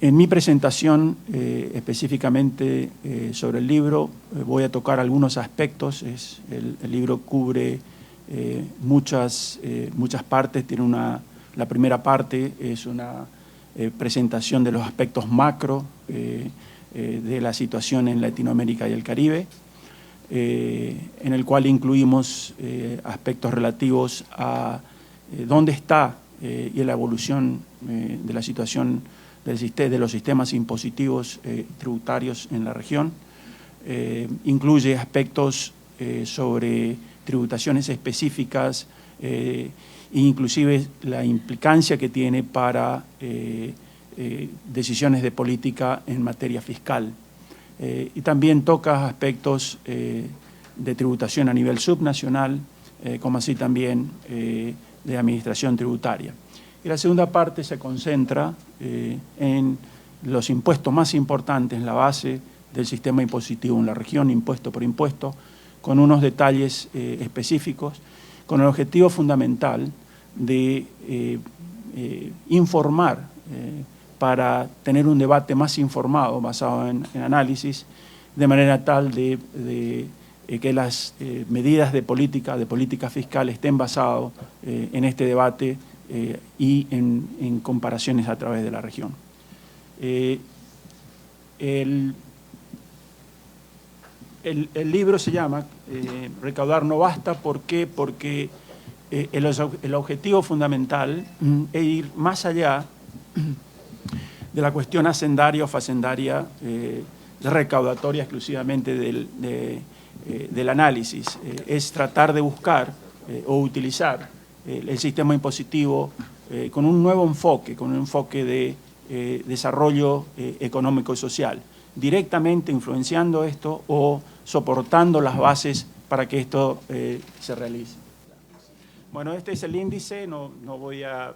En mi presentación, específicamente sobre el libro, voy a tocar algunos aspectos. El libro cubre muchas partes. La primera parte es una presentación de los aspectos macro de la situación en Latinoamérica y el Caribe, en el cual incluimos aspectos relativos a dónde está y la evolución de la situación de los sistemas impositivos tributarios en la región. Incluye aspectos sobre tributaciones específicas, inclusive la implicancia que tiene para decisiones de política en materia fiscal. Y también toca aspectos de tributación a nivel subnacional, como así también de administración tributaria. Y la segunda parte se concentra en los impuestos más importantes, la base del sistema impositivo en la región, impuesto por impuesto, con unos detalles específicos, con el objetivo fundamental de informar para tener un debate más informado, basado en análisis, de manera tal de que las medidas de política fiscal estén basadas en este debate y en comparaciones a través de la región. El libro se llama Recaudar no basta. ¿Por qué? Porque el objetivo fundamental es ir más allá de la cuestión hacendaria o facendaria recaudatoria exclusivamente del análisis. Es tratar de buscar o utilizar el sistema impositivo con un nuevo enfoque, con un enfoque de desarrollo económico y social, directamente influenciando esto o soportando las bases para que esto se realice. Bueno, este es el índice, no voy a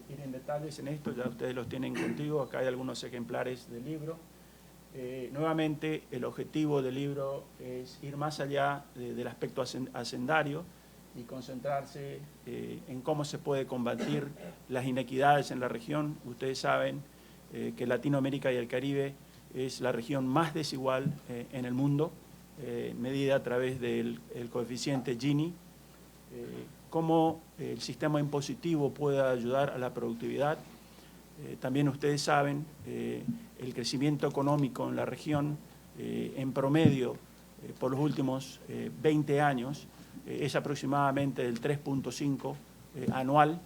ir en detalles en esto, ya ustedes los tienen contigo, acá hay algunos ejemplares del libro. Nuevamente, el objetivo del libro es ir más allá del aspecto hacendario y concentrarse en cómo se puede combatir las inequidades en la región. Ustedes saben que Latinoamérica y el Caribe es la región más desigual en el mundo, medida a través del coeficiente Gini. Cómo el sistema impositivo puede ayudar a la productividad. También ustedes saben el crecimiento económico en la región en promedio por los últimos 20 años es aproximadamente del 3.5 anual.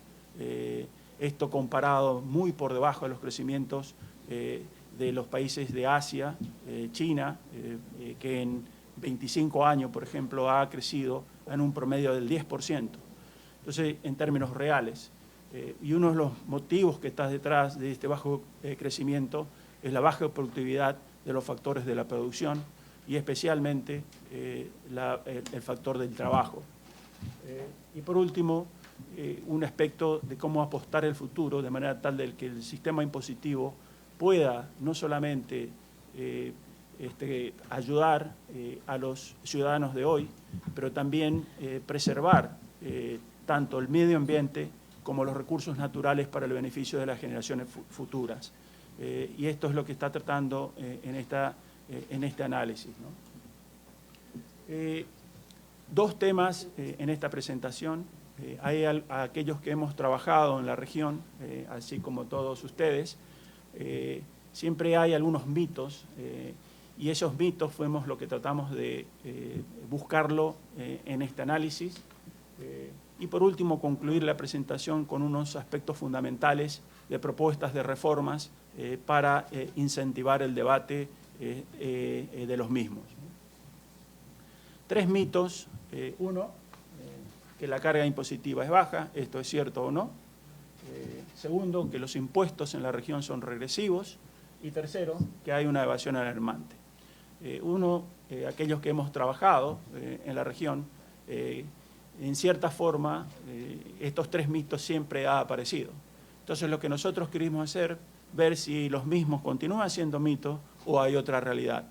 Esto comparado muy por debajo de los crecimientos de los países de Asia, China, que en 25 años, por ejemplo, ha crecido en un promedio del 10%. Entonces, en términos reales, y uno de los motivos que está detrás de este bajo crecimiento es la baja productividad de los factores de la producción y especialmente el factor del trabajo. Y por último, un aspecto de cómo apostar el futuro de manera tal de que el sistema impositivo pueda no solamente ayudar a los ciudadanos de hoy, pero también preservar tanto el medio ambiente como los recursos naturales para el beneficio de las generaciones futuras. Y esto es lo que está tratando en este análisis, ¿no? Dos temas en esta presentación. Hay aquellos que hemos trabajado en la región, así como todos ustedes. Siempre hay algunos mitos y esos mitos fuimos lo que tratamos de buscarlo en este análisis. Y por último, concluir la presentación con unos aspectos fundamentales de propuestas de reformas para incentivar el debate de los mismos. Tres mitos. Uno, que la carga impositiva es baja, esto es cierto o no. Segundo, que los impuestos en la región son regresivos. Y tercero, que hay una evasión alarmante. Aquellos que hemos trabajado en la región, en cierta forma, estos tres mitos siempre han aparecido. Entonces, lo que nosotros queremos hacer, ver si los mismos continúan siendo mitos o hay otra realidad.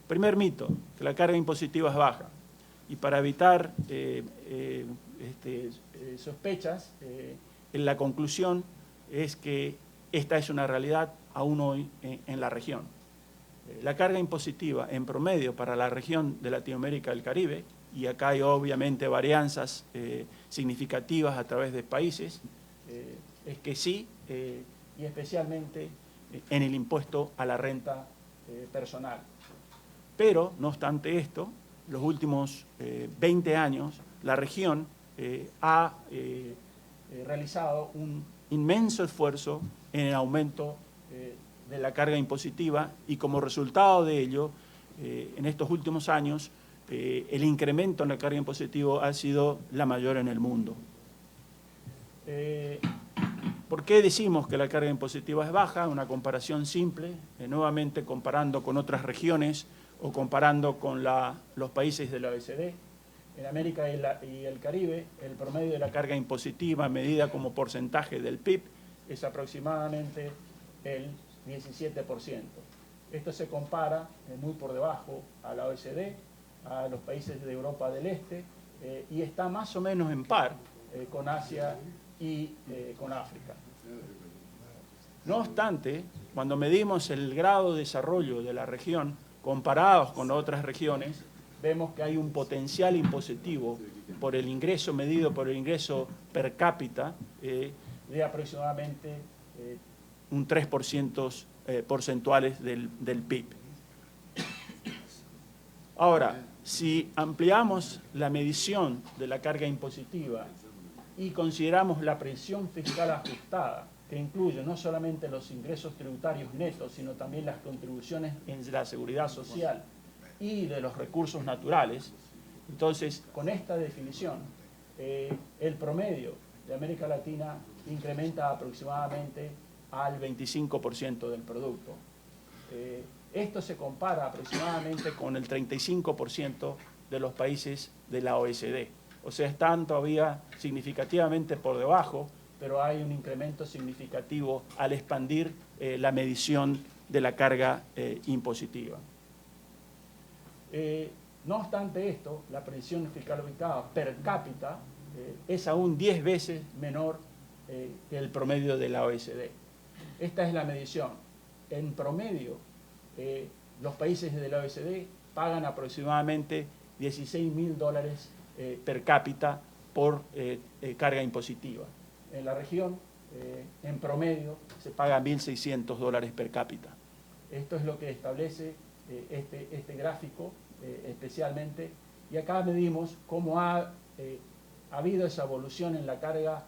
Primer mito, que la carga impositiva es baja. Y para evitar sospechas, la conclusión es que esta es una realidad aún hoy en la región. La carga impositiva en promedio para la región de Latinoamérica y el Caribe, y acá hay obviamente varianzas significativas a través de países, es que sí, y especialmente en el impuesto a la renta personal. Pero, no obstante esto, los últimos 20 años, la región ha realizado un inmenso esfuerzo en el aumento de la carga impositiva y como resultado de ello, en estos últimos años, el incremento en la carga impositiva ha sido la mayor en el mundo. ¿Por qué decimos que la carga impositiva es baja? Una comparación simple, nuevamente comparando con otras regiones o comparando con los países de la OECD. En América y el Caribe, el promedio de la carga impositiva medida como porcentaje del PIB es aproximadamente el 17%. Esto se compara muy por debajo a la OECD, a los países de Europa del Este, y está más o menos en par con Asia y con África. No obstante, cuando medimos el grado de desarrollo de la región comparados con otras regiones, vemos que hay un potencial impositivo por el ingreso medido por el ingreso per cápita de aproximadamente un 3% porcentuales del PIB. Ahora, si ampliamos la medición de la carga impositiva y consideramos la presión fiscal ajustada, que incluye no solamente los ingresos tributarios netos, sino también las contribuciones en la seguridad social y de los recursos naturales, entonces, con esta definición, el promedio de América Latina incrementa aproximadamente al 25% del producto. Esto se compara aproximadamente con el 35% de los países de la OECD. O sea, están todavía significativamente por debajo, pero hay un incremento significativo al expandir la medición de la carga impositiva. No obstante esto, la presión fiscal ubicada per cápita es aún 10 veces menor que el promedio de la OECD. Esta es la medición. En promedio, los países de la OECD pagan aproximadamente $16.000 per cápita por carga impositiva. En la región, en promedio, se paga $1.600 per cápita. Esto es lo que establece este gráfico especialmente, y acá medimos cómo ha habido esa evolución en la carga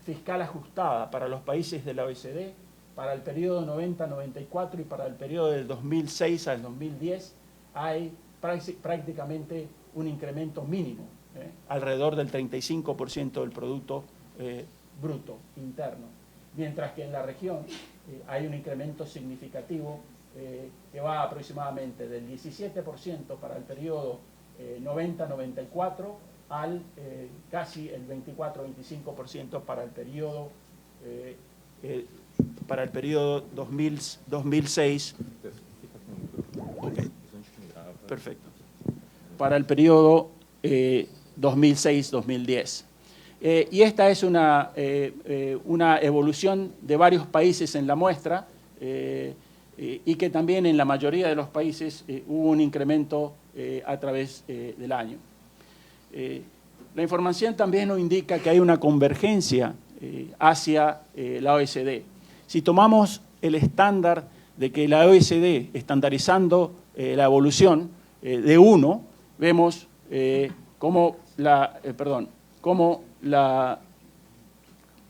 fiscal ajustada para los países de la OECD para el periodo 90-94 y para el periodo del 2006 al 2010 hay prácticamente un incremento mínimo, alrededor del 35% del Producto Bruto Interno, mientras que en la región hay un incremento significativo que va aproximadamente del 17% para el periodo 90-94 al casi el 24-25% para el periodo 2006. Okay. Perfecto. Para el periodo 2006-2010. Y esta es una evolución de varios países en la muestra y que también en la mayoría de los países hubo un incremento a través del año. La información también nos indica que hay una convergencia hacia la OECD. Si tomamos el estándar de que la OECD, estandarizando la evolución de 1, vemos cómo la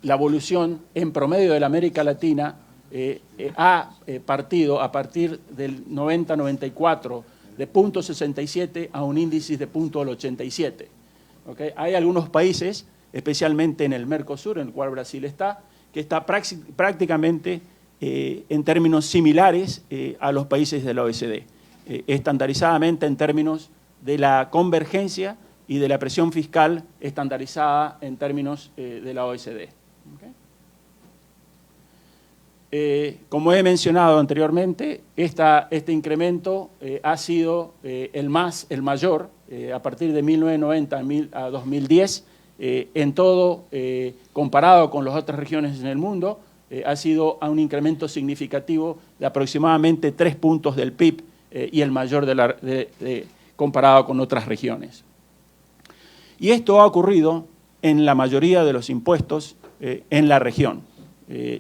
evolución en promedio de la América Latina ha partido a partir del 90-94 de 0.67 a un índice de 0.87. ¿Okay? Hay algunos países, especialmente en el Mercosur, en el cual Brasil está, que está prácticamente en términos similares a los países de la OECD, estandarizadamente en términos de la convergencia y de la presión fiscal estandarizada en términos de la OECD. ¿Okay? Como he mencionado anteriormente, este incremento ha sido el mayor a partir de 1990 a 2010, en todo, comparado con las otras regiones en el mundo, ha sido a un incremento significativo de aproximadamente 3 puntos del PIB y el mayor comparado con otras regiones. Y esto ha ocurrido en la mayoría de los impuestos en la región.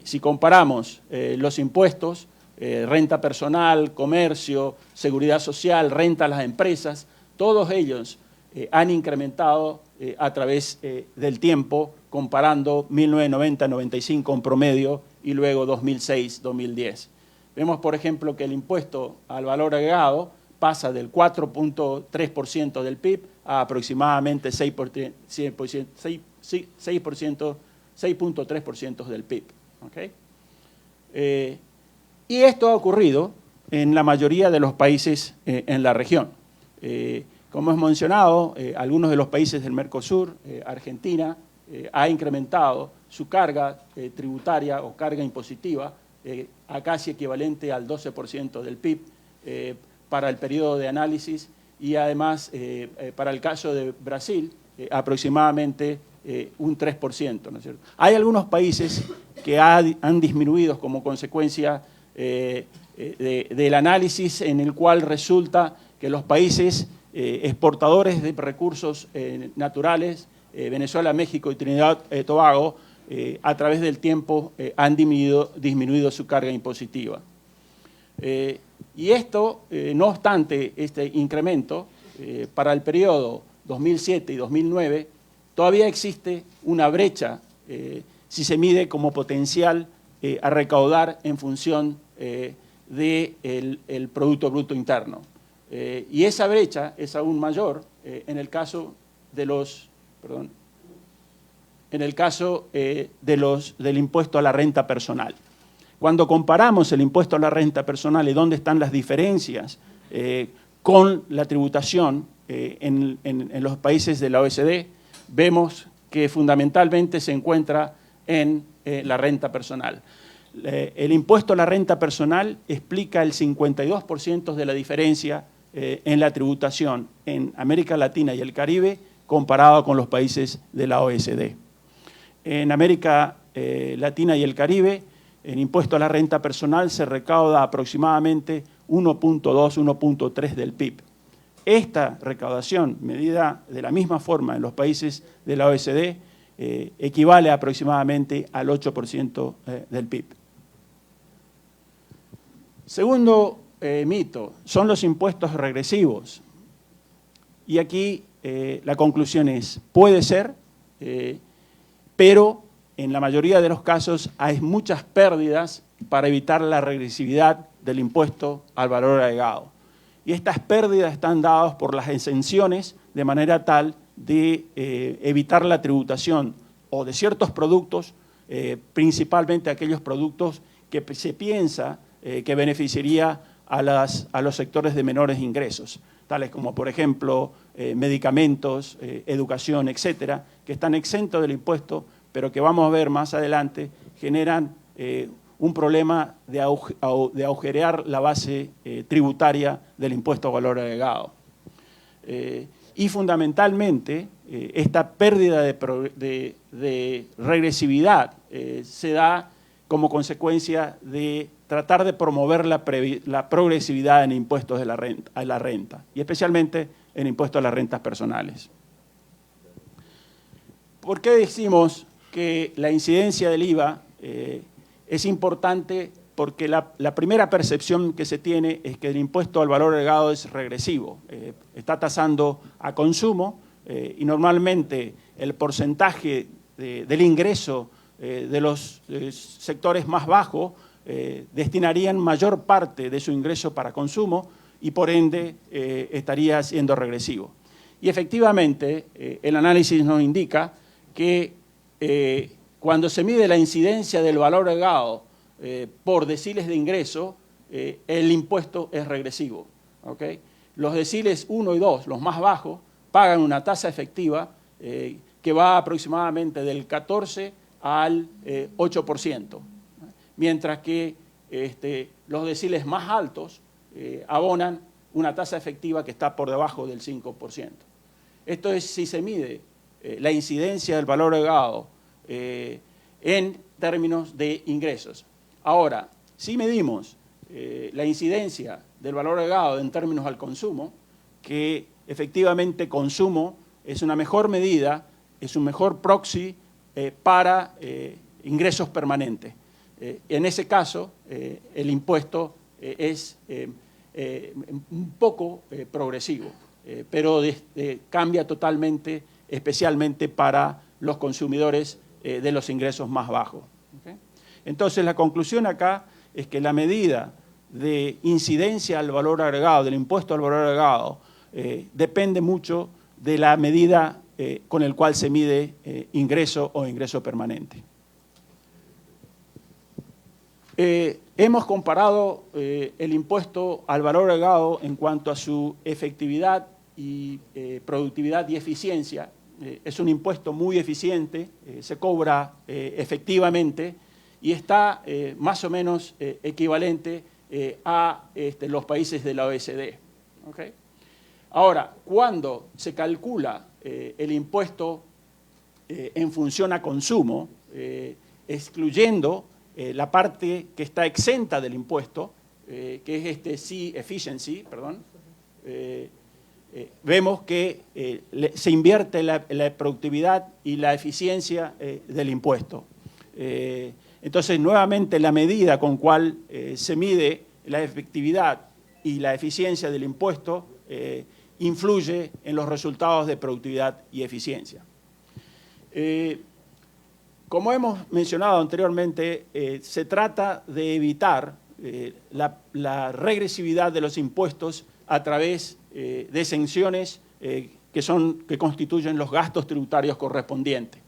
Si comparamos los impuestos, renta personal, comercio, seguridad social, renta a las empresas, todos ellos han incrementado a través del tiempo, comparando 1990-95 en promedio y luego 2006-2010. Vemos, por ejemplo, que el impuesto al valor agregado pasa del 4.3% del PIB a aproximadamente 6.3% del PIB. ¿Okay? Y esto ha ocurrido en la mayoría de los países en la región. Como hemos mencionado, algunos de los países del Mercosur, Argentina, ha incrementado su carga tributaria o carga impositiva a casi equivalente al 12% del PIB para el periodo de análisis y además para el caso de Brasil aproximadamente un 3%, ¿no es cierto? Hay algunos países que han disminuido como consecuencia del análisis en el cual resulta que los países exportadores de recursos naturales, Venezuela, México y Trinidad y Tobago, a través del tiempo han disminuido su carga impositiva. Y esto, no obstante este incremento, para el periodo 2007 y 2009, todavía existe una brecha si se mide como potencial a recaudar en función del Producto Bruto Interno. Y esa brecha es aún mayor en el caso de los, del impuesto a la renta personal. Cuando comparamos el impuesto a la renta personal y dónde están las diferencias con la tributación en los países de la OECD, vemos que fundamentalmente se encuentra en la renta personal. El impuesto a la renta personal explica el 52% de la diferencia en la tributación en América Latina y el Caribe comparado con los países de la OECD. En América Latina y el Caribe, el impuesto a la renta personal se recauda aproximadamente 1.2, 1.3 del PIB. Esta recaudación, medida de la misma forma en los países de la OECD, equivale aproximadamente al 8% del PIB. Segundo mito, son los impuestos regresivos. Y aquí la conclusión es, puede ser, pero en la mayoría de los casos hay muchas pérdidas para evitar la regresividad del impuesto al valor agregado. Y estas pérdidas están dadas por las exenciones de manera tal de evitar la tributación o de ciertos productos, principalmente aquellos productos que se piensa que beneficiaría a los sectores de menores ingresos, tales como, por ejemplo, medicamentos, educación, etcétera, que están exentos del impuesto, pero que vamos a ver más adelante generan un problema de agujerear la base tributaria del impuesto a valor agregado. Y fundamentalmente, esta pérdida de regresividad se da como consecuencia de tratar de promover la progresividad en impuestos a la renta, y especialmente en impuestos a las rentas personales. ¿Por qué decimos que la incidencia del IVA es importante? Porque la primera percepción que se tiene es que el impuesto al valor agregado es regresivo, está tasando a consumo y normalmente el porcentaje del ingreso de los sectores más bajos destinarían mayor parte de su ingreso para consumo y por ende estaría siendo regresivo. Y efectivamente el análisis nos indica que cuando se mide la incidencia del valor agregado por deciles de ingreso, el impuesto es regresivo. ¿Okay? Los deciles 1 y 2, los más bajos, pagan una tasa efectiva que va aproximadamente del 14 al 8%, mientras que los deciles más altos abonan una tasa efectiva que está por debajo del 5%. Esto es si se mide la incidencia del valor agregado en términos de ingresos. Ahora, si medimos la incidencia del valor agregado en términos al consumo, que efectivamente consumo es una mejor medida, es un mejor proxy para ingresos permanentes. En ese caso, el impuesto es un poco progresivo, pero cambia totalmente, especialmente para los consumidores de los ingresos más bajos. ¿Okay? Entonces, la conclusión acá es que la medida de incidencia al valor agregado, del impuesto al valor agregado, depende mucho de la medida con el cual se mide ingreso o ingreso permanente. Hemos comparado el impuesto al valor agregado en cuanto a su efectividad y productividad y eficiencia. Es un impuesto muy eficiente, se cobra efectivamente y está más o menos equivalente a los países de la OECD. ¿Okay? Ahora, cuando se calcula el impuesto en función a consumo, excluyendo la parte que está exenta del impuesto, que es C-efficiency, vemos que se invierte la productividad y la eficiencia del impuesto. Entonces, nuevamente, la medida con cual se mide la efectividad y la eficiencia del impuesto influye en los resultados de productividad y eficiencia. Como hemos mencionado anteriormente, se trata de evitar la regresividad de los impuestos a través de exenciones que constituyen los gastos tributarios correspondientes.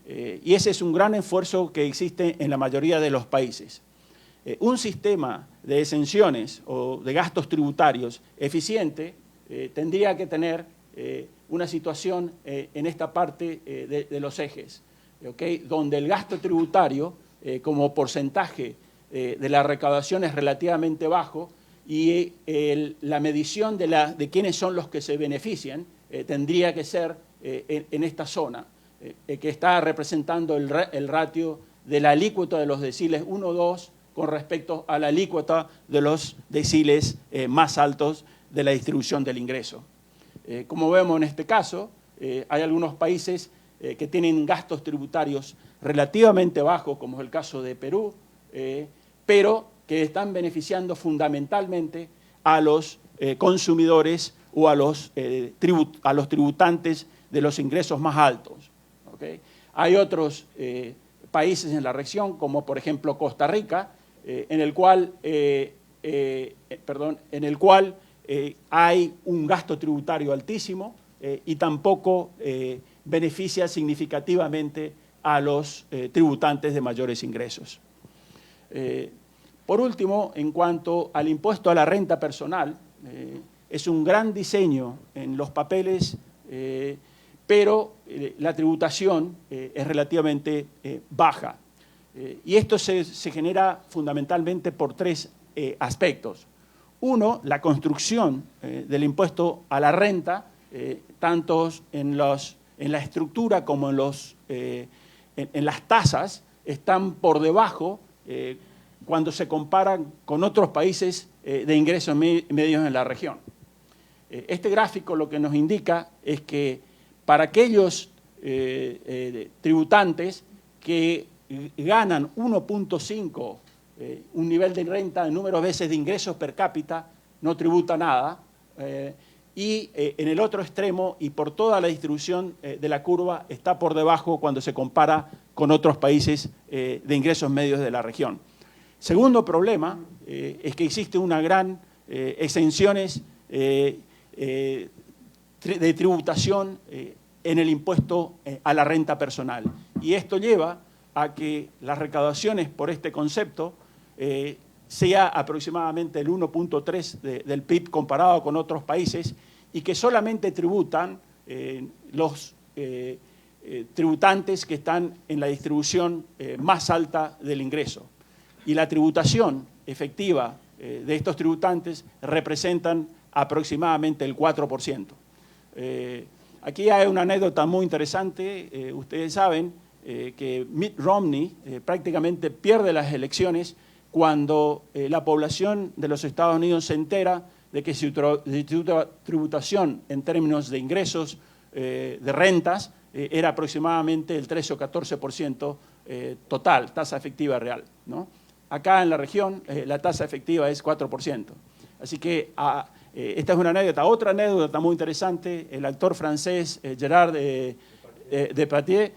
Y ese es un gran esfuerzo que existe en la mayoría de los países. Un sistema de exenciones o de gastos tributarios eficiente tendría que tener una situación en esta parte de los ejes, ¿okay? Donde el gasto tributario como porcentaje de la recaudación es relativamente bajo y la medición de quiénes son los que se benefician tendría que ser en esta zona, que está representando el ratio de la alícuota de los deciles 1-2 con respecto a la alícuota de los deciles más altos de la distribución del ingreso. Como vemos en este caso, hay algunos países que tienen gastos tributarios relativamente bajos, como es el caso de Perú, pero que están beneficiando fundamentalmente a los consumidores o a los tributantes de los ingresos más altos. ¿Okay? Hay otros países en la región, como por ejemplo Costa Rica, en el cual hay un gasto tributario altísimo y tampoco beneficia significativamente a los tributantes de mayores ingresos. Por último, en cuanto al impuesto a la renta personal, es un gran diseño en los papeles, pero la tributación es relativamente baja. Y esto se genera fundamentalmente por tres aspectos. Uno, la construcción del impuesto a la renta, tanto en la estructura como en las tasas, están por debajo cuando se comparan con otros países de ingresos medios en la región. Este gráfico lo que nos indica es que para aquellos tributantes que ganan 1.5, un nivel de renta en número de veces de ingresos per cápita, no tributa nada, y en el otro extremo y por toda la distribución de la curva está por debajo cuando se compara con otros países de ingresos medios de la región. Segundo problema es que existe una gran exenciones de tributación en el impuesto a la renta personal. Y esto lleva a que las recaudaciones por este concepto sea aproximadamente el 1.3 del PIB comparado con otros países y que solamente tributan los tributantes que están en la distribución más alta del ingreso. Y la tributación efectiva de estos tributantes representan aproximadamente el 4%. Aquí hay una anécdota muy interesante. Ustedes saben que Mitt Romney prácticamente pierde las elecciones cuando la población de los Estados Unidos se entera de que su tributación en términos de ingresos, de rentas, era aproximadamente el 13 o 14% total, tasa efectiva real, ¿no? Acá en la región la tasa efectiva es 4%. Así que esta es una anécdota. Otra anécdota muy interesante, el actor francés Gerard Depardieu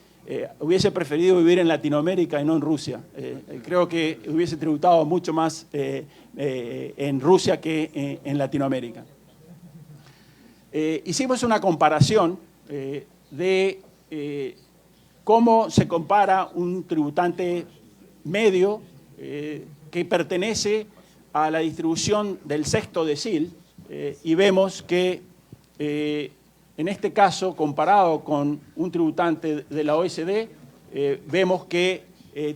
hubiese preferido vivir en Latinoamérica y no en Rusia. Creo que hubiese tributado mucho más en Rusia que en Latinoamérica. Hicimos una comparación de cómo se compara un tributante medio que pertenece a la distribución del sexto decil y vemos que en este caso, comparado con un tributante de la OECD, vemos que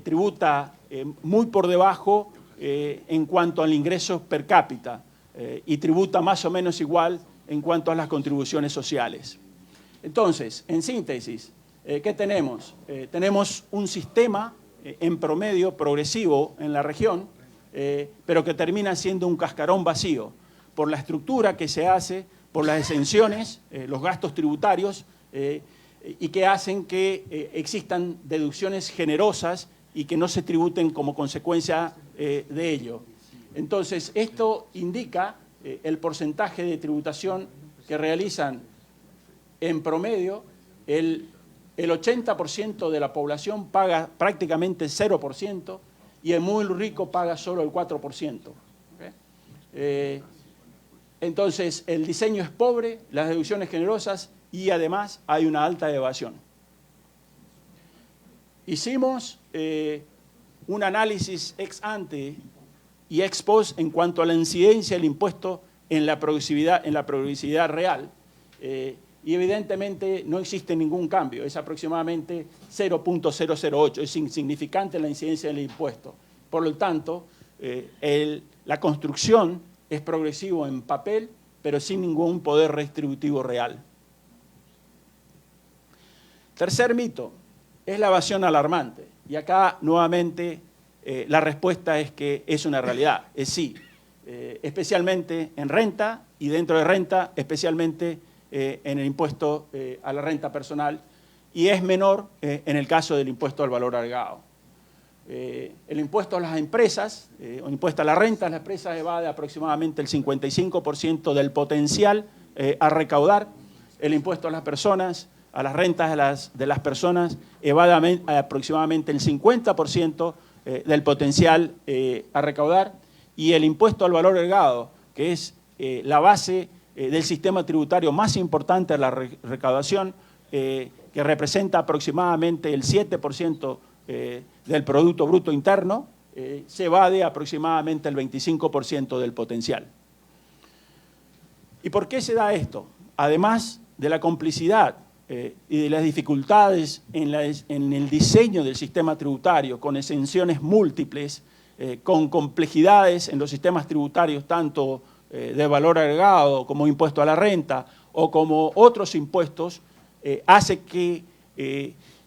tributa muy por debajo en cuanto al ingreso per cápita y tributa más o menos igual en cuanto a las contribuciones sociales. Entonces, en síntesis, ¿qué tenemos? Tenemos un sistema en promedio progresivo en la región, pero que termina siendo un cascarón vacío por la estructura que se hace, por las exenciones, los gastos tributarios, y que hacen que existan deducciones generosas y que no se tributen como consecuencia de ello. Entonces, esto indica el porcentaje de tributación que realizan en promedio. El 80% de la población paga prácticamente 0% y el muy rico paga solo el 4%. ¿Okay? Entonces, el diseño es pobre, las deducciones generosas y además hay una alta evasión. Hicimos un análisis ex ante y ex post en cuanto a la incidencia del impuesto en la progresividad real y evidentemente no existe ningún cambio, es aproximadamente 0.008, es insignificante la incidencia del impuesto. Por lo tanto, la construcción es progresivo en papel, pero sin ningún poder redistributivo real. Tercer mito, es la evasión alarmante. Y acá, nuevamente, la respuesta es que es una realidad, es sí. Especialmente en renta y dentro de renta, especialmente en el impuesto a la renta personal, y es menor en el caso del impuesto al valor agregado. El impuesto a las empresas, o impuesto a la renta, las empresas evade aproximadamente el 55% del potencial a recaudar. El impuesto a las personas, a las rentas de las personas, evade aproximadamente el 50% del potencial a recaudar. Y el impuesto al valor agregado, que es la base del sistema tributario más importante de la recaudación, que representa aproximadamente el 7% del Producto Bruto Interno, se evade aproximadamente el 25% del potencial. ¿Y por qué se da esto? Además de la complicidad y de las dificultades en el diseño del sistema tributario, con exenciones múltiples, con complejidades en los sistemas tributarios, tanto de valor agregado como impuesto a la renta o como otros impuestos, hace que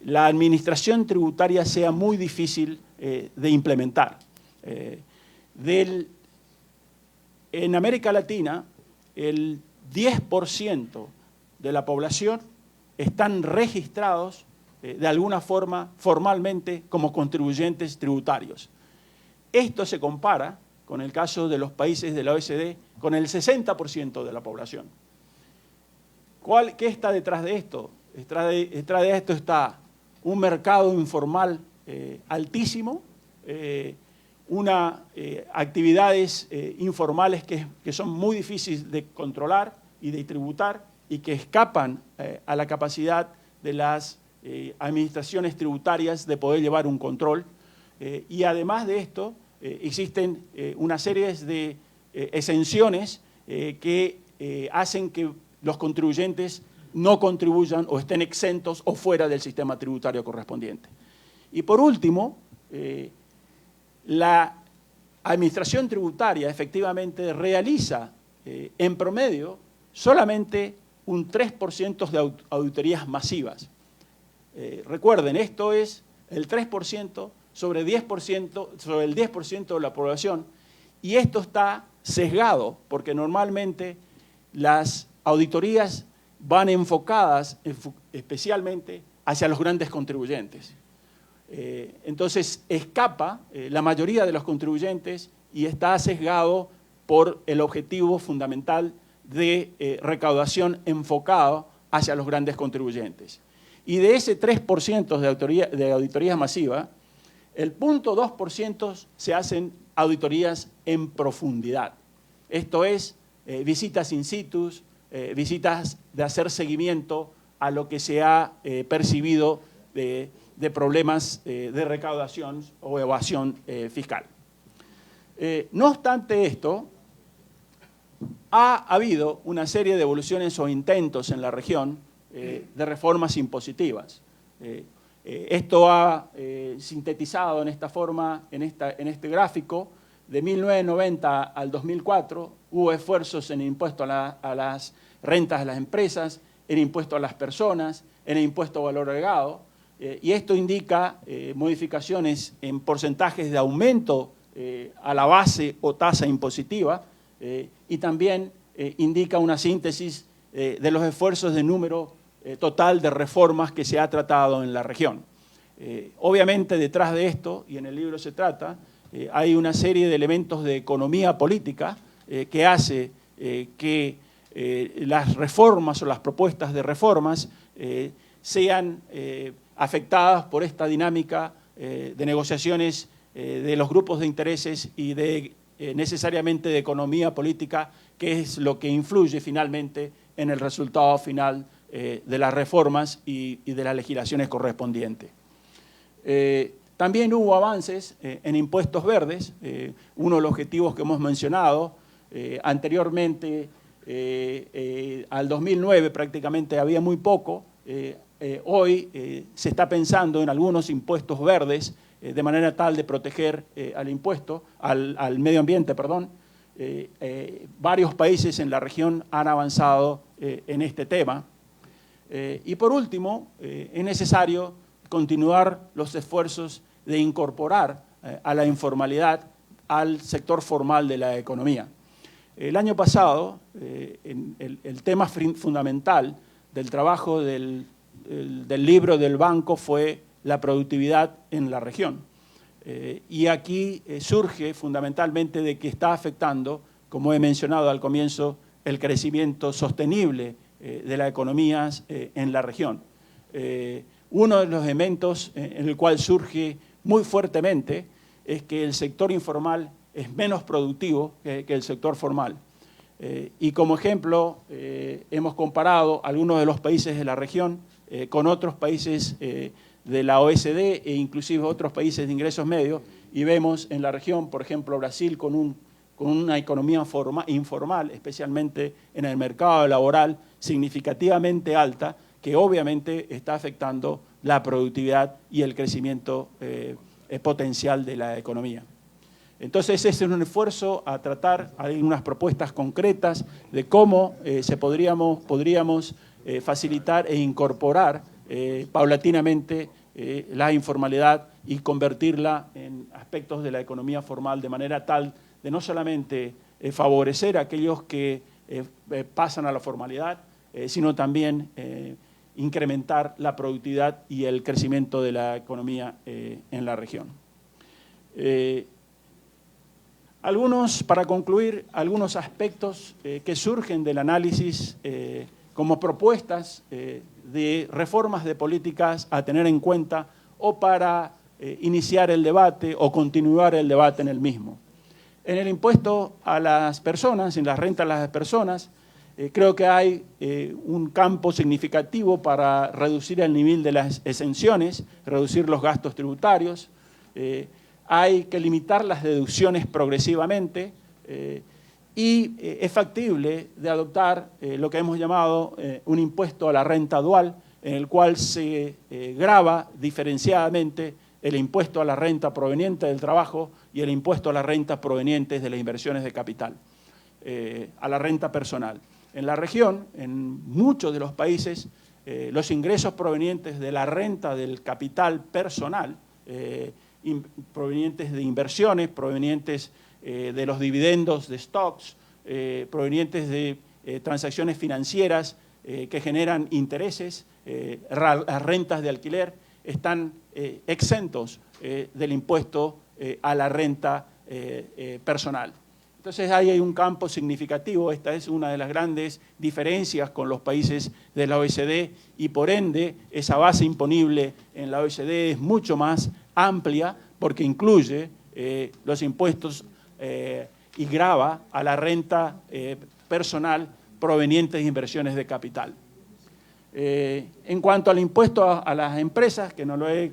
la administración tributaria sea muy difícil de implementar. En América Latina, el 10% de la población están registrados de alguna forma formalmente como contribuyentes tributarios. Esto se compara con el caso de los países de la OECD con el 60% de la población. ¿Qué está detrás de esto? Detrás de esto está un mercado informal altísimo, actividades informales que son muy difíciles de controlar y de tributar y que escapan a la capacidad de las administraciones tributarias de poder llevar un control. Y además de esto, existen una serie de exenciones que hacen que los contribuyentes no contribuyan o estén exentos o fuera del sistema tributario correspondiente. Y por último, la administración tributaria efectivamente realiza en promedio solamente un 3% de auditorías masivas. Recuerden, esto es el 3% sobre el 10% de la población, y esto está sesgado porque normalmente las auditorías van enfocadas especialmente hacia los grandes contribuyentes. Entonces escapa la mayoría de los contribuyentes y está sesgado por el objetivo fundamental de recaudación enfocado hacia los grandes contribuyentes. Y de ese 3% de auditorías masivas, el 0.2% se hacen auditorías en profundidad. Esto es, visitas in situ, visitas de hacer seguimiento a lo que se ha percibido de problemas de recaudación o evasión fiscal. No obstante esto, ha habido una serie de evoluciones o intentos en la región de reformas impositivas. Esto ha sintetizado en esta forma, en este gráfico, de 1990 al 2004, hubo esfuerzos en el impuesto a las rentas de las empresas, en el impuesto a las personas, en el impuesto a valor agregado, y esto indica modificaciones en porcentajes de aumento a la base o tasa impositiva, y también indica una síntesis de los esfuerzos de número total de reformas que se ha tratado en la región. Obviamente detrás de esto, y en el libro se trata, hay una serie de elementos de economía política que hace que las reformas o las propuestas de reformas sean afectadas por esta dinámica de negociaciones de los grupos de intereses y de necesariamente de economía política, que es lo que influye finalmente en el resultado final de las reformas y de las legislaciones correspondientes. También hubo avances en impuestos verdes, uno de los objetivos que hemos mencionado anteriormente, al 2009 prácticamente había muy poco, hoy se está pensando en algunos impuestos verdes de manera tal de proteger al medio ambiente, perdón. Varios países en la región han avanzado en este tema. Y por último, es necesario continuar los esfuerzos de incorporar a la informalidad al sector formal de la economía. El año pasado, el tema fundamental del trabajo del libro del banco fue la productividad en la región. Y aquí surge fundamentalmente de que está afectando, como he mencionado al comienzo, el crecimiento sostenible de las economías en la región. Uno de los elementos en el cual surge muy fuertemente es que el sector informal es menos productivo que el sector formal. Y como ejemplo, hemos comparado algunos de los países de la región con otros países de la OECD e inclusive otros países de ingresos medios, y vemos en la región, por ejemplo, Brasil con una economía informal, especialmente en el mercado laboral, significativamente alta, que obviamente está afectando la productividad y el crecimiento potencial de la economía. Entonces, ese es un esfuerzo a tratar, hay unas propuestas concretas de cómo podríamos facilitar e incorporar paulatinamente la informalidad y convertirla en aspectos de la economía formal de manera tal de no solamente favorecer a aquellos que pasan a la formalidad, sino también incrementar la productividad y el crecimiento de la economía en la región. Para concluir, algunos aspectos que surgen del análisis como propuestas de reformas de políticas a tener en cuenta o para iniciar el debate o continuar el debate en el mismo. En el impuesto a las personas, en la renta a las personas, creo que hay un campo significativo para reducir el nivel de las exenciones, reducir los gastos tributarios. Hay que limitar las deducciones progresivamente y es factible de adoptar lo que hemos llamado un impuesto a la renta dual, en el cual se grava diferenciadamente el impuesto a la renta proveniente del trabajo y el impuesto a las rentas provenientes de las inversiones de capital, a la renta personal. En la región, en muchos de los países, los ingresos provenientes de la renta del capital personal, provenientes de inversiones, provenientes de los dividendos de stocks, provenientes de transacciones financieras que generan intereses, las rentas de alquiler, están exentos del impuesto a la renta personal. Entonces ahí hay un campo significativo. Esta es una de las grandes diferencias con los países de la OECD y por ende esa base imponible en la OECD es mucho más amplia porque incluye los impuestos y grava a la renta personal proveniente de inversiones de capital. En cuanto al impuesto a las empresas, que no lo he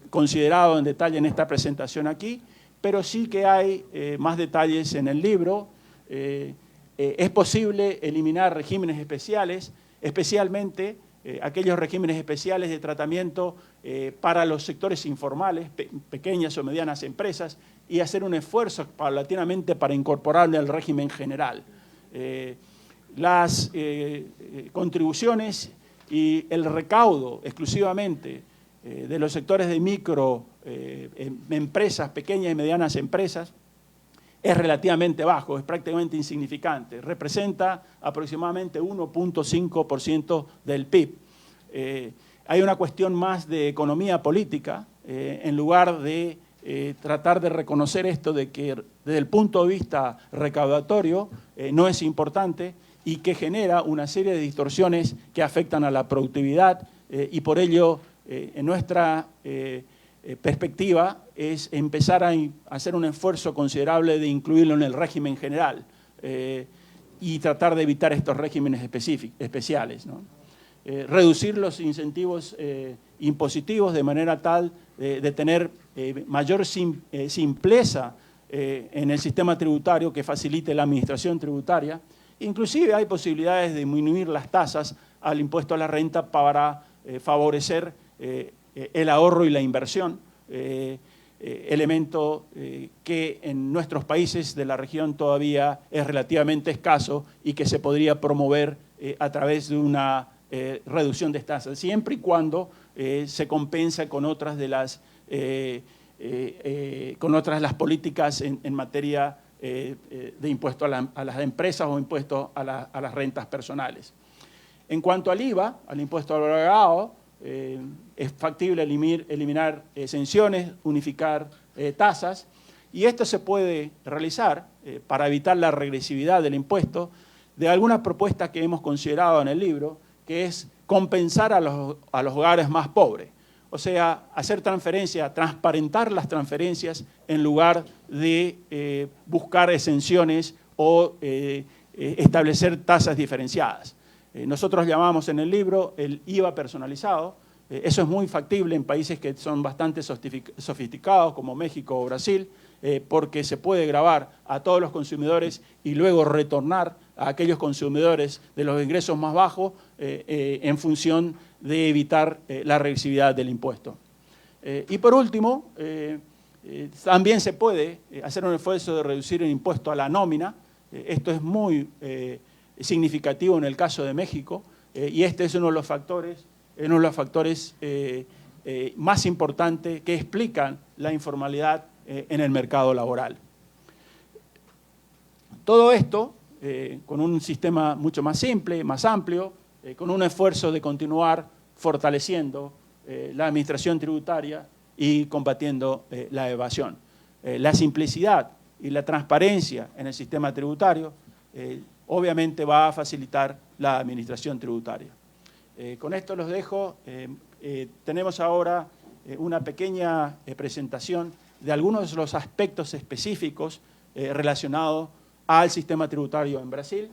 considerado en detalle en esta presentación aquí, pero sí que hay más detalles en el libro. Es posible eliminar regímenes especiales, especialmente aquellos regímenes especiales de tratamiento para los sectores informales, pequeñas o medianas empresas, y hacer un esfuerzo paulatinamente para incorporarle al régimen general. Las contribuciones y el recaudo exclusivamente de los sectores de micro empresas, pequeñas y medianas empresas, es relativamente bajo, es prácticamente insignificante, representa aproximadamente 1.5% del PIB. Hay una cuestión más de economía política, en lugar de tratar de reconocer esto de que desde el punto de vista recaudatorio no es importante y que genera una serie de distorsiones que afectan a la productividad y por ello en nuestra perspectiva es empezar a hacer un esfuerzo considerable de incluirlo en el régimen general y tratar de evitar estos regímenes especiales, ¿no? Reducir los incentivos impositivos de manera tal de tener mayor simpleza en el sistema tributario que facilite la administración tributaria. Inclusive hay posibilidades de disminuir las tasas al impuesto a la renta para favorecer el ahorro y la inversión, elemento que en nuestros países de la región todavía es relativamente escaso y que se podría promover a través de una reducción de tasas, siempre y cuando se compensa con otras de las, políticas en materia de impuesto a las empresas o impuesto a las rentas personales. En cuanto al IVA, al impuesto al valor agregado, es factible eliminar exenciones, unificar tasas, y esto se puede realizar para evitar la regresividad del impuesto de algunas propuestas que hemos considerado en el libro, que es compensar a los hogares más pobres. O sea, hacer transferencias, transparentar las transferencias en lugar de buscar exenciones o establecer tasas diferenciadas. Nosotros llamamos en el libro el IVA personalizado. Eso es muy factible en países que son bastante sofisticados, como México o Brasil, porque se puede gravar a todos los consumidores y luego retornar a aquellos consumidores de los ingresos más bajos en función de evitar la regresividad del impuesto. Y por último, también se puede hacer un esfuerzo de reducir el impuesto a la nómina. Esto es muy significativo en el caso de México y este es uno de los factores más importantes que explican la informalidad en el mercado laboral. Todo esto con un sistema mucho más simple, más amplio, con un esfuerzo de continuar fortaleciendo la administración tributaria y combatiendo la evasión. La simplicidad y la transparencia en el sistema tributario obviamente va a facilitar la administración tributaria. Con esto los dejo. Tenemos ahora una pequeña presentación de algunos de los aspectos específicos relacionados al sistema tributario en Brasil.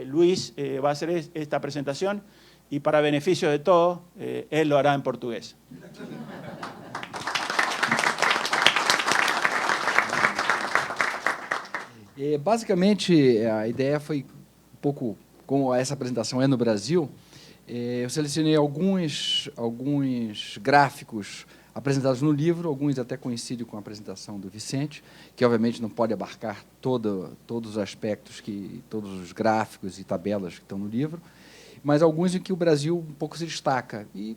Luis va a hacer esta presentación y para beneficio de todos, él lo hará en portugués. Basicamente, a ideia foi pouco, como essa apresentação é no Brasil, eu selecionei alguns gráficos apresentados no livro, alguns até coincidem com a apresentação do Vicente, que obviamente não pode abarcar todos os aspectos, todos os gráficos e tabelas que estão no livro, mas alguns em que o Brasil um pouco se destaca. E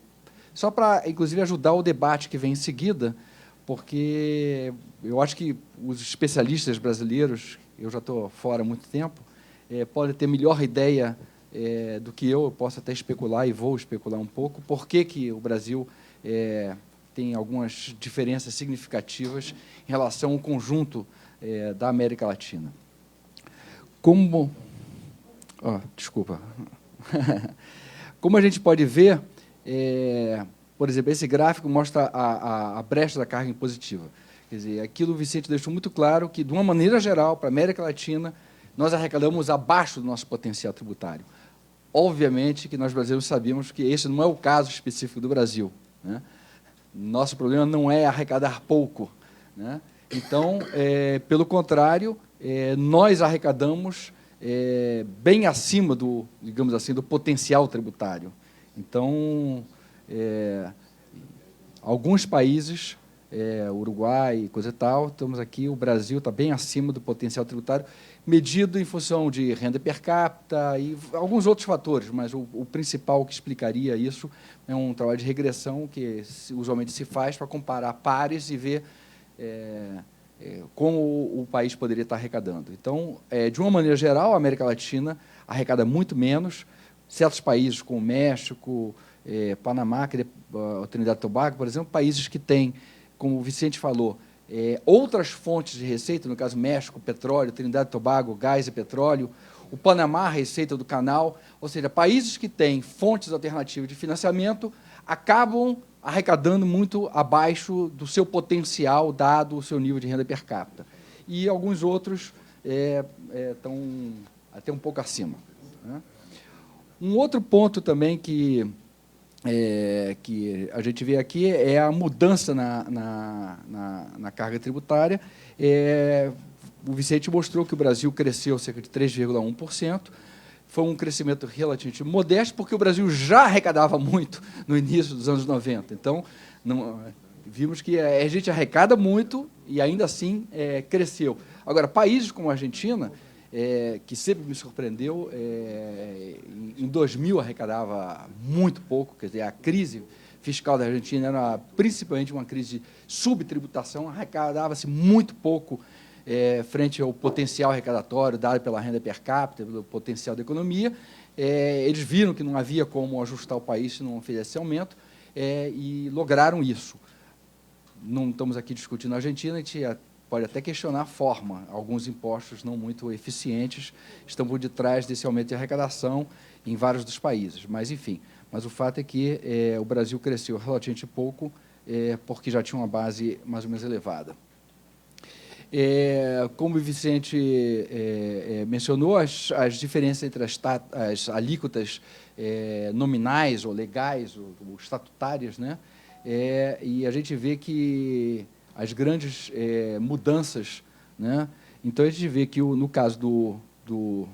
só para, inclusive, ajudar o debate que vem em seguida, porque eu acho que os especialistas brasileiros, eu já estou fora há muito tempo, podem ter melhor ideia do que eu posso até especular, e vou especular um pouco, por que o Brasil tem algumas diferenças significativas em relação ao conjunto da América Latina. Desculpa. Como a gente pode ver, por exemplo, esse gráfico mostra a brecha da carga impositiva. Quer dizer, aquilo o Vicente deixou muito claro que, de uma maneira geral, para a América Latina, nós arrecadamos abaixo do nosso potencial tributário. Obviamente que nós brasileiros sabemos que esse não é o caso específico do Brasil, né? Nosso problema não é arrecadar pouco, né? Então, pelo contrário, nós arrecadamos bem acima do, digamos assim, do potencial tributário. Então, alguns países, Uruguai, coisa e tal, estamos aqui, o Brasil está bem acima do potencial tributário, medido em função de renda per capita e alguns outros fatores, mas o principal que explicaria isso é um trabalho de regressão que usualmente se faz para comparar pares e ver como o país poderia estar arrecadando. Então, de uma maneira geral, a América Latina arrecada muito menos. Certos países, como o México, Panamá, Trinidad e Tobago, por exemplo, países que têm, como o Vicente falou, outras fontes de receita, no caso México, petróleo, Trinidad e Tobago, gás e petróleo, o Panamá, receita do canal, ou seja, países que têm fontes alternativas de financiamento acabam arrecadando muito abaixo do seu potencial, dado o seu nível de renda per capita. E alguns outros estão até um pouco acima, né? Um outro ponto também que a gente vê aqui é a mudança na carga tributária. O Vicente mostrou que o Brasil cresceu cerca de 3,1%. Foi um crescimento relativamente modesto, porque o Brasil já arrecadava muito no início dos anos 90. Então, vimos que a gente arrecada muito e, ainda assim, cresceu. Agora, países como a Argentina, que sempre me surpreendeu, em 2000 arrecadava muito pouco, quer dizer, a crise fiscal da Argentina era principalmente uma crise de subtributação, arrecadava-se muito pouco frente ao potencial arrecadatório dado pela renda per capita, pelo potencial da economia. Eles viram que não havia como ajustar o país se não fizesse aumento, e lograram isso. Não estamos aqui discutindo a Argentina, a gente pode até questionar a forma. Alguns impostos não muito eficientes estão por detrás desse aumento de arrecadação em vários dos países. Mas, enfim, o fato é que o Brasil cresceu relativamente pouco, porque já tinha uma base mais ou menos elevada. Como o Vicente mencionou, as diferenças entre as alíquotas nominais ou legais, ou estatutárias, né? E a gente vê que as grandes mudanças, né? Então, a gente vê que, no caso do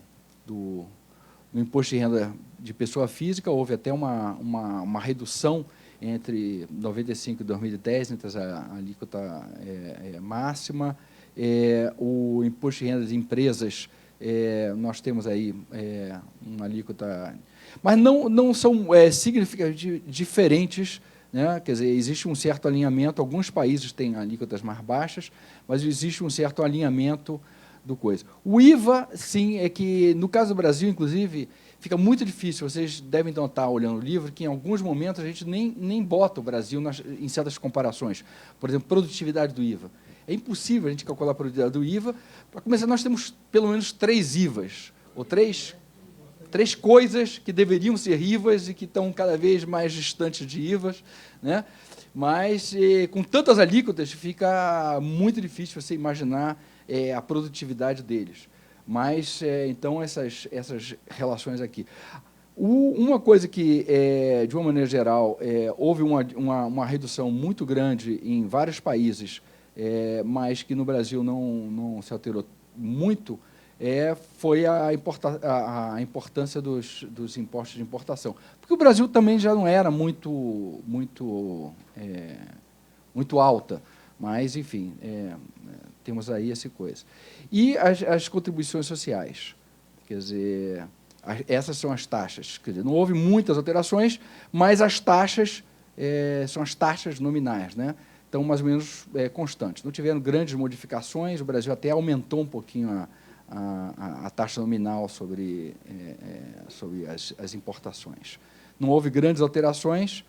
imposto de renda de pessoa física, houve até uma redução entre 95 e 2010, entre a alíquota máxima. O imposto de renda de empresas, nós temos aí uma alíquota, mas não são significativamente diferentes, né? Quer dizer, existe um certo alinhamento. Alguns países têm alíquotas mais baixas, mas existe um certo alinhamento do coisa. O IVA, sim, é que, no caso do Brasil, inclusive, fica muito difícil. Vocês devem então estar olhando o livro, que em alguns momentos a gente nem bota o Brasil em certas comparações. Por exemplo, produtividade do IVA. É impossível a gente calcular a produtividade do IVA. Para começar, nós temos pelo menos 3 IVAs, ou três coisas que deveriam ser IVAs e que estão cada vez mais distantes de IVAs, né? Mas, com tantas alíquotas, fica muito difícil você imaginar a produtividade deles. Mas, então, essas relações aqui. Uma coisa que, de uma maneira geral, houve uma redução muito grande em vários países, mas que no Brasil não se alterou muito, foi a importância dos impostos de importação. Porque o Brasil também já não era muito alta, mas, enfim, temos aí essa coisa. E as contribuições sociais. Quer dizer, Essas são as taxas. Quer dizer, não houve muitas alterações, mas as taxas são as taxas nominais, né? Então, mais ou menos constantes. Não tiveram grandes modificações, o Brasil até aumentou um pouquinho a taxa nominal sobre as importações. Não houve grandes alterações.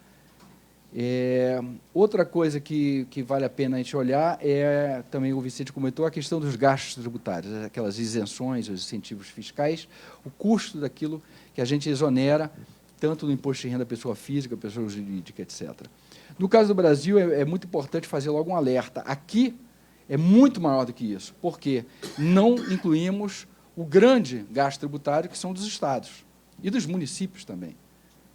Outra coisa que vale a pena a gente olhar também o Vicente comentou, a questão dos gastos tributários, aquelas isenções, os incentivos fiscais, o custo daquilo que a gente exonera, tanto no imposto de renda pessoa física, pessoa jurídica, etc. No caso do Brasil, é muito importante fazer logo um alerta. Aqui é muito maior do que isso, porque não incluímos o grande gasto tributário, que são dos estados e dos municípios também.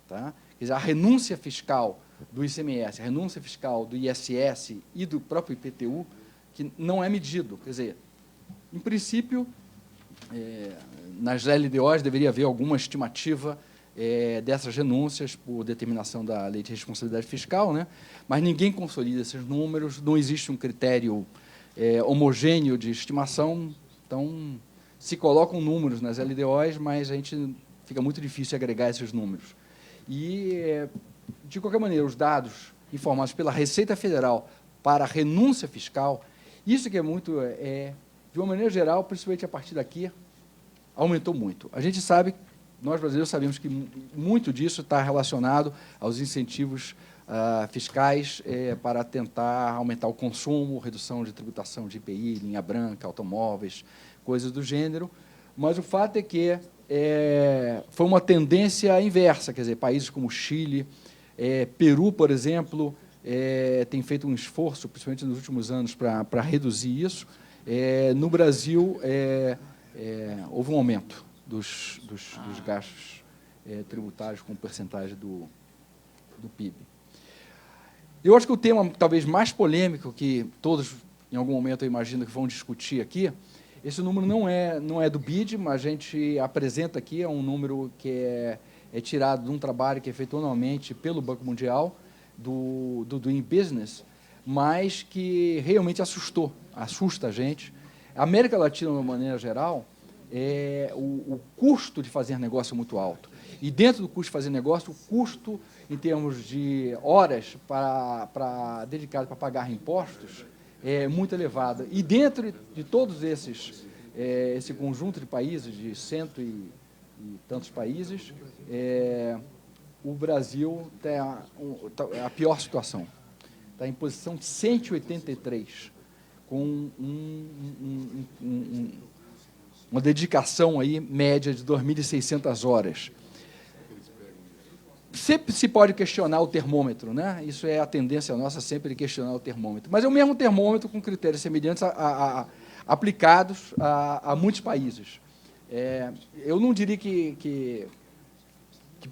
Tá? Quer dizer, a renúncia fiscal do ICMS, a renúncia fiscal do ISS e do próprio IPTU, que não é medido. Quer dizer, em princípio, nas LDOs deveria haver alguma estimativa dessas renúncias por determinação da Lei de Responsabilidade Fiscal, né? Mas ninguém consolida esses números, não existe um critério homogêneo de estimação, então se colocam números nas LDOs, mas a gente fica muito difícil agregar esses números. E, de qualquer maneira, os dados informados pela Receita Federal para a renúncia fiscal, isso que é muito, de uma maneira geral, principalmente a partir daqui, aumentou muito. A gente sabe, nós brasileiros sabemos que muito disso está relacionado aos incentivos fiscais para tentar aumentar o consumo, redução de tributação de IPI, linha branca, automóveis, coisas do gênero, mas o fato é que foi uma tendência inversa, quer dizer, países como Chile, Peru, por exemplo, tem feito um esforço, principalmente nos últimos anos, para reduzir isso. No Brasil, houve um aumento dos gastos tributários com percentagem do PIB. Eu acho que o tema talvez mais polêmico, que todos, em algum momento, eu imagino que vão discutir aqui, esse número não é do BID, mas a gente apresenta aqui, é um número que é tirado de um trabalho que é feito anualmente pelo Banco Mundial, do Doing Business, mas que realmente assusta a gente. A América Latina, de uma maneira geral, o custo de fazer negócio é muito alto. E dentro do custo de fazer negócio, o custo em termos de horas dedicado para pagar impostos é muito elevado. E dentro de todos esse conjunto de países, de cento e tantos países, o Brasil está a pior situação. Está em posição 183, com uma dedicação aí, média de 2.600 horas. Sempre se pode questionar o termômetro, né? Isso é a tendência nossa, sempre questionar o termômetro. Mas é o mesmo termômetro com critérios semelhantes aplicados a muitos países. Eu não diria que,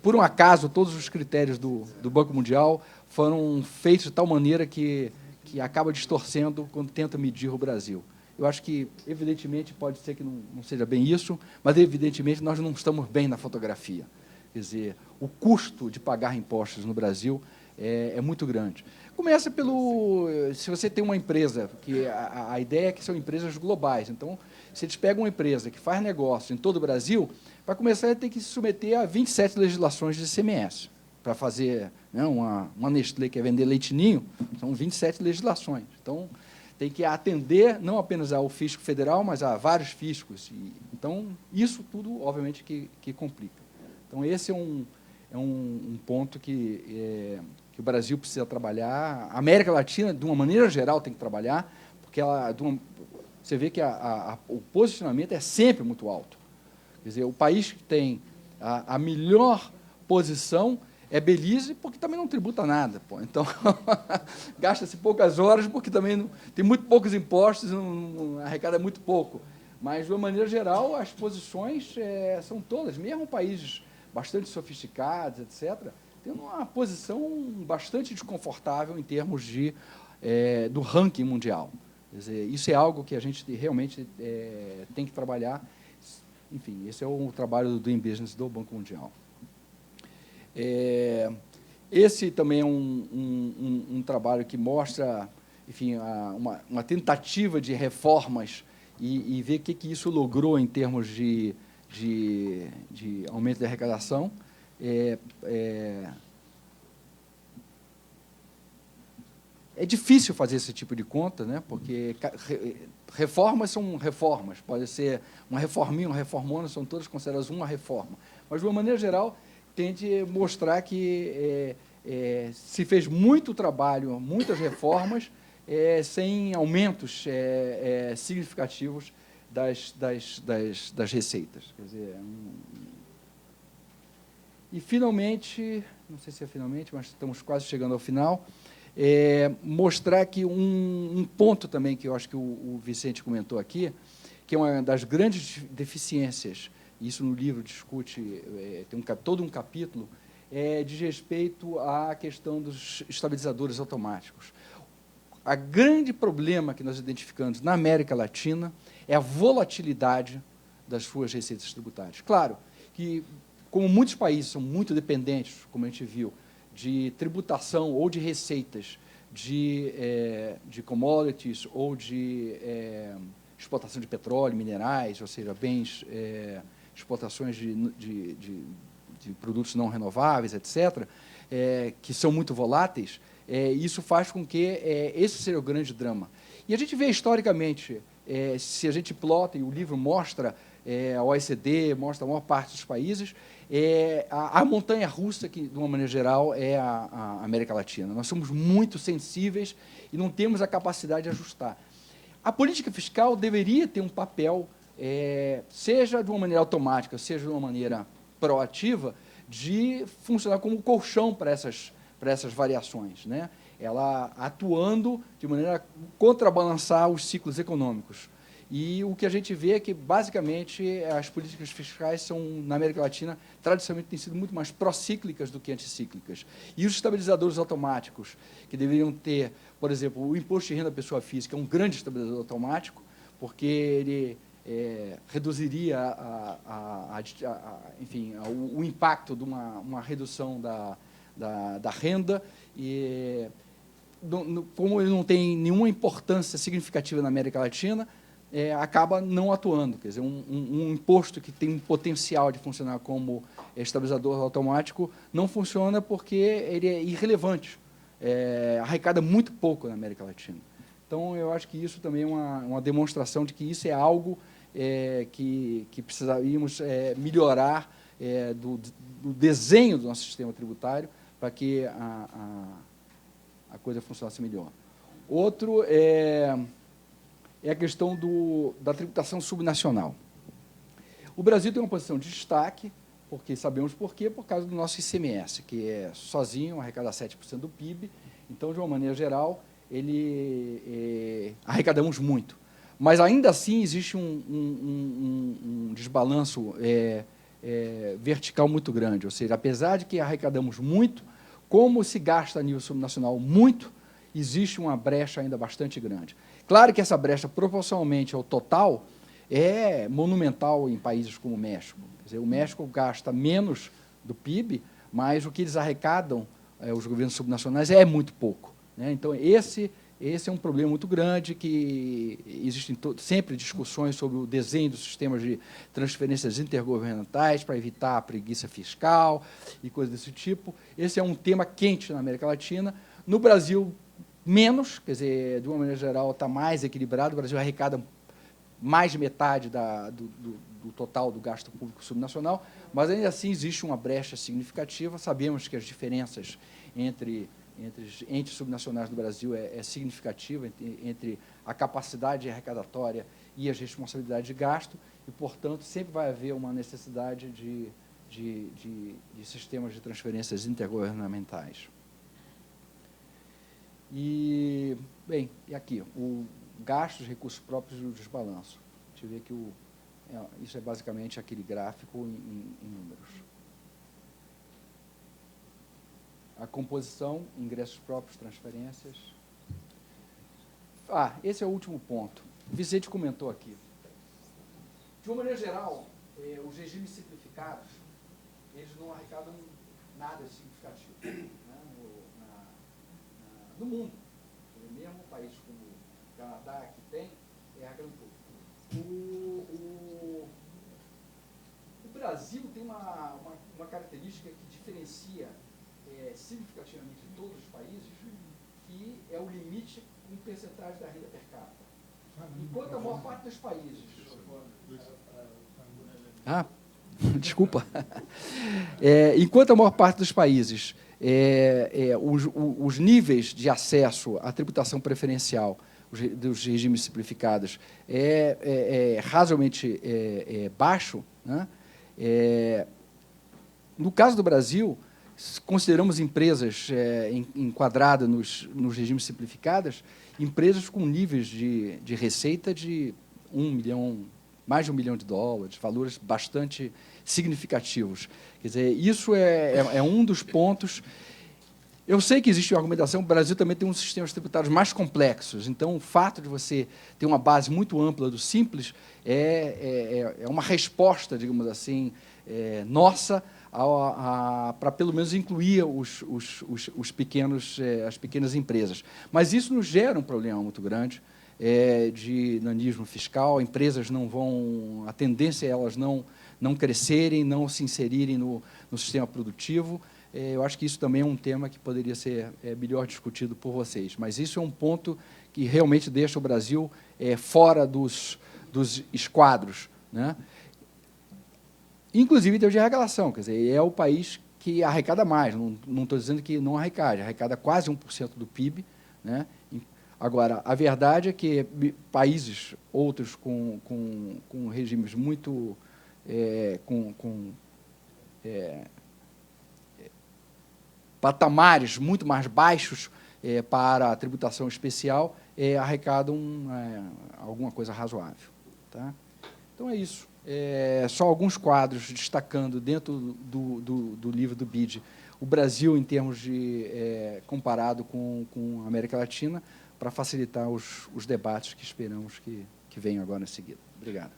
por um acaso, todos os critérios do Banco Mundial foram feitos de tal maneira que acaba distorcendo quando tenta medir o Brasil. Eu acho que, evidentemente, pode ser que não seja bem isso, mas, evidentemente, nós não estamos bem na fotografia. Quer dizer, o custo de pagar impostos no Brasil é muito grande. Começa se você tem uma empresa, que a ideia é que são empresas globais, então, se eles pegam uma empresa que faz negócio em todo o Brasil, vai começar a ter que se submeter a 27 legislações de ICMS. Para fazer, né, uma Nestlé que quer vender leite ninho, são 27 legislações. Então, tem que atender não apenas ao fisco federal, mas a vários fiscos. Então, isso tudo, obviamente, que complica. Então, esse é um ponto que o Brasil precisa trabalhar. A América Latina, de uma maneira geral, tem que trabalhar, porque você vê que o posicionamento é sempre muito alto. Quer dizer, o país que tem a melhor posição é Belize, porque também não tributa nada. Pô. Então, gasta-se poucas horas, porque também tem muito poucos impostos, arrecada muito pouco. Mas, de uma maneira geral, as posições são todas, mesmo países bastante sofisticados, etc., tem uma posição bastante desconfortável em termos do ranking mundial. Quer dizer, isso é algo que a gente realmente tem que trabalhar. Enfim, esse é o trabalho do Doing Business do Banco Mundial. Esse também é um trabalho que mostra, enfim, uma tentativa de reformas e ver o que isso logrou em termos de de aumento da arrecadação. É difícil fazer esse tipo de conta, né? Porque reformas são reformas, pode ser uma reforminha, uma reformona, são todas consideradas uma reforma. Mas, de uma maneira geral, tende a mostrar que se fez muito trabalho, muitas reformas, sem aumentos significativos das receitas. Quer dizer, e, finalmente, não sei se é finalmente, mas estamos quase chegando ao final, mostrar que um ponto também que eu acho que o Vicente comentou aqui, que é uma das grandes deficiências, e isso no livro discute, tem todo um capítulo, diz respeito à questão dos estabilizadores automáticos. O grande problema que nós identificamos na América Latina é a volatilidade das suas receitas tributárias. Claro que, como muitos países são muito dependentes, como a gente viu, de tributação ou de receitas de commodities ou de exportação de petróleo, minerais, ou seja, bens, exportações de produtos não renováveis, etc., que são muito voláteis, isso faz com que esse seja o grande drama. E a gente vê historicamente, se a gente plota, e o livro mostra, a OECD mostra a maior parte dos países, a montanha-russa, que, de uma maneira geral, é a América Latina. Nós somos muito sensíveis e não temos a capacidade de ajustar. A política fiscal deveria ter um papel, seja de uma maneira automática, seja de uma maneira proativa, de funcionar como colchão para essas variações, né? Ela atuando de maneira a contrabalançar os ciclos econômicos. E o que a gente vê é que, basicamente, as políticas fiscais são, na América Latina, tradicionalmente têm sido muito mais procíclicas do que anticíclicas. E os estabilizadores automáticos, que deveriam ter, por exemplo, o imposto de renda da pessoa física, é um grande estabilizador automático, porque ele reduziria enfim, o impacto de uma redução da renda, e como ele não tem nenhuma importância significativa na América Latina, acaba não atuando. Quer dizer, um imposto que tem um potencial de funcionar como estabilizador automático não funciona porque ele é irrelevante, arrecada muito pouco na América Latina. Então, eu acho que isso também é uma demonstração de que isso é algo que precisaríamos melhorar do desenho do nosso sistema tributário para que a coisa funcionasse melhor. Outro é a questão da tributação subnacional. O Brasil tem uma posição de destaque, porque sabemos por quê, por causa do nosso ICMS, que sozinho arrecada 7% do PIB, então, de uma maneira geral, arrecadamos muito. Mas, ainda assim, existe um desbalanço vertical muito grande, ou seja, apesar de que arrecadamos muito, como se gasta a nível subnacional muito, existe uma brecha ainda bastante grande. Claro que essa brecha, proporcionalmente ao total, é monumental em países como o México. Quer dizer, o México gasta menos do PIB, mas o que eles arrecadam, os governos subnacionais, é muito pouco, né? Então, esse é um problema muito grande, que existem sempre discussões sobre o desenho dos sistemas de transferências intergovernamentais para evitar a preguiça fiscal e coisas desse tipo. Esse é um tema quente na América Latina. No Brasil, menos, quer dizer, de uma maneira geral, está mais equilibrado. O Brasil arrecada mais de metade do total do gasto público subnacional, mas, ainda assim, existe uma brecha significativa. Sabemos que as diferenças entre entes subnacionais do Brasil é significativa, entre a capacidade arrecadatória e as responsabilidades de gasto, e, portanto, sempre vai haver uma necessidade de sistemas de transferências intergovernamentais. E, bem, e aqui, o gasto, os recursos próprios e o desbalanço. A gente vê que isso é basicamente aquele gráfico em números. A composição, ingressos próprios, transferências. Esse é o último ponto. O Vicente comentou aqui. De uma maneira geral, os regimes simplificados, eles não arrecadam nada significativo, né, no mundo. Mesmo países como o Canadá, que tem, arrecadam pouco. Brasil tem uma característica que diferencia significativamente de todos os países, que é o limite em percentagem da renda per capita. Enquanto a maior parte dos países... Desculpa. Enquanto a maior parte dos países, os níveis de acesso à tributação preferencial dos regimes simplificados razoavelmente baixo, né? No caso do Brasil, consideramos empresas enquadradas nos regimes simplificados, empresas com níveis de receita de mais de $1 milhão, valores bastante significativos. Quer dizer, isso é um dos pontos. Eu sei que existe uma argumentação, o Brasil também tem uns sistemas tributários mais complexos, então o fato de você ter uma base muito ampla do Simples é uma resposta, digamos assim, nossa, para pelo menos incluir as pequenas empresas. Mas isso nos gera um problema muito grande de nanismo fiscal, empresas não vão, a tendência é elas não crescerem, não se inserirem no sistema produtivo. Eu acho que isso também é um tema que poderia ser melhor discutido por vocês. Mas isso é um ponto que realmente deixa o Brasil fora dos esquadros, né? Inclusive em termos de arrecadação, quer dizer, é o país que arrecada mais, não estou dizendo que não arrecada quase 1% do PIB, né? Agora, a verdade é que países, outros com regimes muito... patamares muito mais baixos para a tributação especial, arrecadam alguma coisa razoável. Tá? Então, é isso. Só alguns quadros destacando dentro do livro do BID o Brasil em termos de comparado com a América Latina, para facilitar os debates que esperamos que venham agora em seguida. Obrigado.